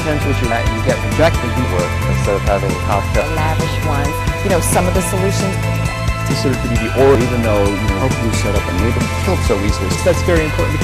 depends what you get rejected. Work instead of having cocktail. Lavish ones. You know, some of the solutions. Considered to be the order, even though, you set up a neighborhood killed so easily. So that's very important.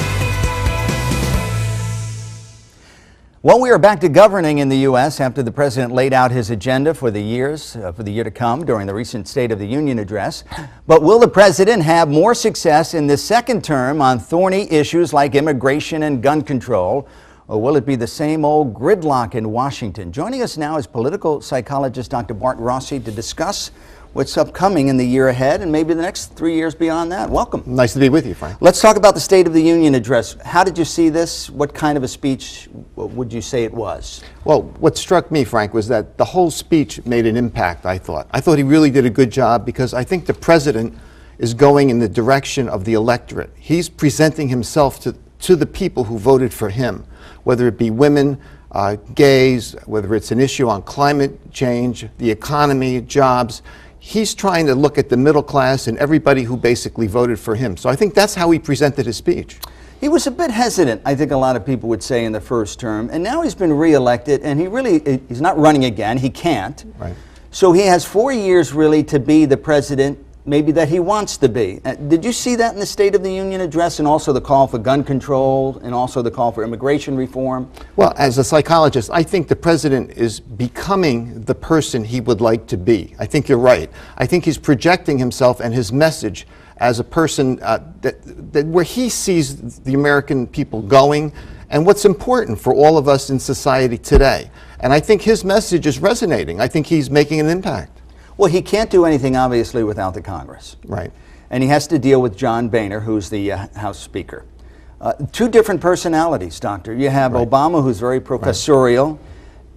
Well, we are back to governing in the U.S. after the president laid out his agenda for the year to come during the recent State of the Union address. But will the president have more success in this second term on thorny issues like immigration and gun control? Or will it be the same old gridlock in Washington? Joining us now is political psychologist Dr. Bart Rossi to discuss what's upcoming in the year ahead and maybe the next 3 years beyond that. Welcome. Nice to be with you, Frank. Let's talk about the State of the Union address. How did you see this? What kind of a speech would you say it was? Well, what struck me, Frank, was that the whole speech made an impact, I thought. I thought he really did a good job because I think the president is going in the direction of the electorate. He's presenting himself to the people who voted for him, whether it be women, gays, whether it's an issue on climate change, the economy, jobs. He's trying to look at the middle class and everybody who basically voted for him. So I think that's how he presented his speech. He was a bit hesitant, I think a lot of people would say, in the first term. And now he's been reelected, and he's not running again. He can't. Right. So he has 4 years, really, to be the president maybe that he wants to be. Did you see that in the State of the Union address, and also the call for gun control and also the call for immigration reform? Well, as a psychologist, I think the president is becoming the person he would like to be. I think you're right. I think he's projecting himself and his message as a person where he sees the American people going and what's important for all of us in society today. And I think his message is resonating. I think he's making an impact. Well, he can't do anything, obviously, without the Congress. Right. And he has to deal with John Boehner, who's the House Speaker. Two different personalities, Doctor. You have Obama, who's very professorial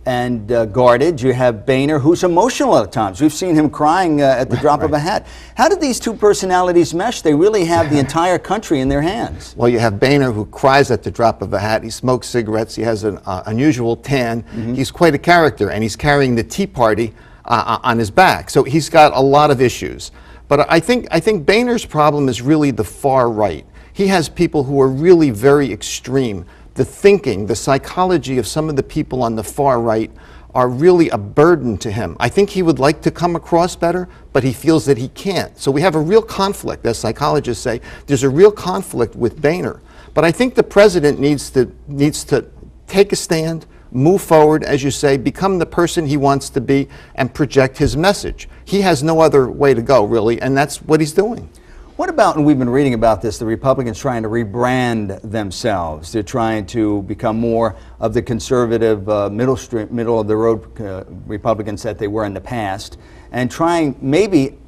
and guarded. You have Boehner, who's emotional at times. We've seen him crying at the drop of a hat. How did these two personalities mesh? They really have the entire country in their hands. Well, you have Boehner, who cries at the drop of a hat. He smokes cigarettes. He has an unusual tan. He's quite a character, and he's carrying the Tea Party on his back. So he's got a lot of issues. But I think Boehner's problem is really the far right. He has people who are really very extreme. The thinking, the psychology of some of the people on the far right are really a burden to him. I think he would like to come across better, but he feels that he can't. So we have a real conflict, as psychologists say. There's a real conflict with Boehner. But I think the president needs to take a stand, move forward, as you say, become the person he wants to be, and project his message. He has no other way to go, really, and that's what he's doing. What about, and we've been reading about this, the Republicans trying to rebrand themselves. They're trying to become more of the conservative, middle of the road Republicans that they were in the past, and trying, maybe,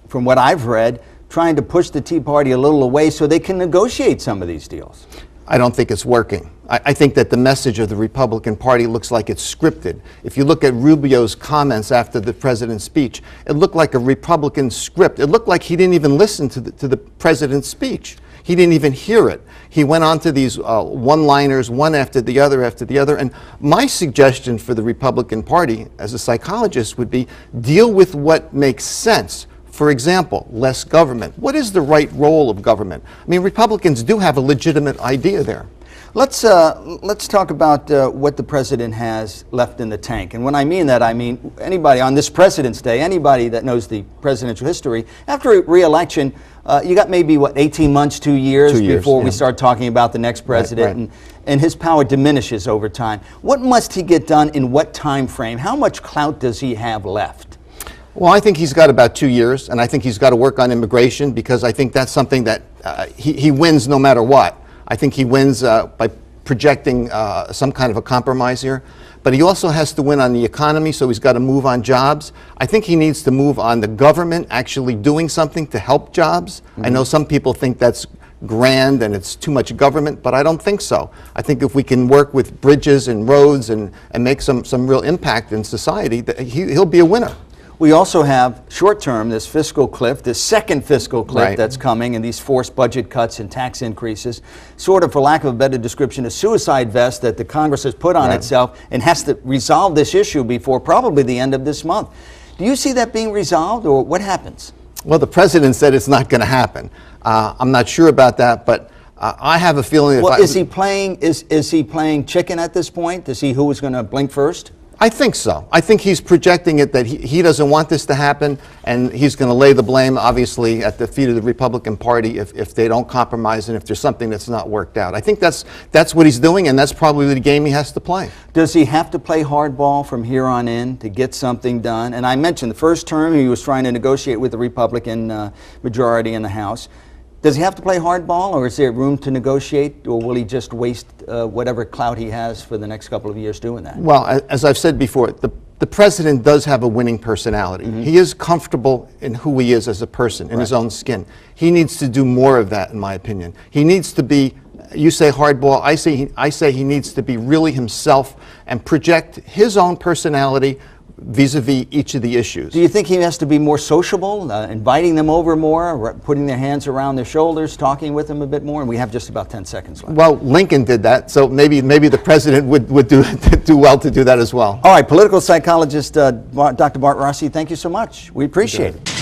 from what I've read, trying to push the Tea Party a little away so they can negotiate some of these deals. I don't think it's working. I think that the message of the Republican Party looks like it's scripted. If you look at Rubio's comments after the president's speech, it looked like a Republican script. It looked like he didn't even listen to the president's speech. He didn't even hear it. He went on to these one-liners, one after the other, and my suggestion for the Republican Party, as a psychologist, would be deal with what makes sense. For example, less government. What is the right role of government? I mean, Republicans do have a legitimate idea there. Let's talk about what the president has left in the tank. And when I mean that, I mean anybody on this President's Day, anybody that knows the presidential history, after re-election, you got maybe, 18 months, 2 years, before we start talking about the next president, and his power diminishes over time. What must he get done in what time frame? How much clout does he have left? Well, I think he's got about 2 years, and I think he's got to work on immigration because I think that's something that he wins no matter what. I think he wins by projecting some kind of a compromise here. But he also has to win on the economy, so he's got to move on jobs. I think he needs to move on the government actually doing something to help jobs. I know some people think that's grand and it's too much government, but I don't think so. I think if we can work with bridges and roads and make some real impact in society, he'll be a winner. We also have short-term, this fiscal cliff, this second fiscal cliff that's coming, and these forced budget cuts and tax increases, sort of, for lack of a better description, a suicide vest that the Congress has put on itself and has to resolve this issue before probably the end of this month. Do you see that being resolved, or what happens? Well, the president said it's not going to happen. I'm not sure about that, but I have a feeling. Well, is he playing chicken at this point to see who is going to blink first? I think so. I think he's projecting it that he doesn't want this to happen, and he's going to lay the blame, obviously, at the feet of the Republican Party if they don't compromise and if there's something that's not worked out. I think that's what he's doing, and that's probably the game he has to play. Does he have to play hardball from here on in to get something done? And I mentioned the first term he was trying to negotiate with the Republican majority in the House. Does he have to play hardball, or is there room to negotiate, or will he just waste whatever clout he has for the next couple of years doing that? Well, as I've said before, the president does have a winning personality. Mm-hmm. He is comfortable in who he is as a person, in his own skin. He needs to do more of that, in my opinion. He needs to be, you say hardball, I say he needs to be really himself and project his own personality vis-a-vis each of the issues. Do you think he has to be more sociable, inviting them over more, putting their hands around their shoulders, talking with them a bit more? And we have just about 10 seconds left. Well, Lincoln did that, so maybe the president would do well to do that as well. All right, political psychologist Dr. Bart Rossi, thank you so much. We appreciate it.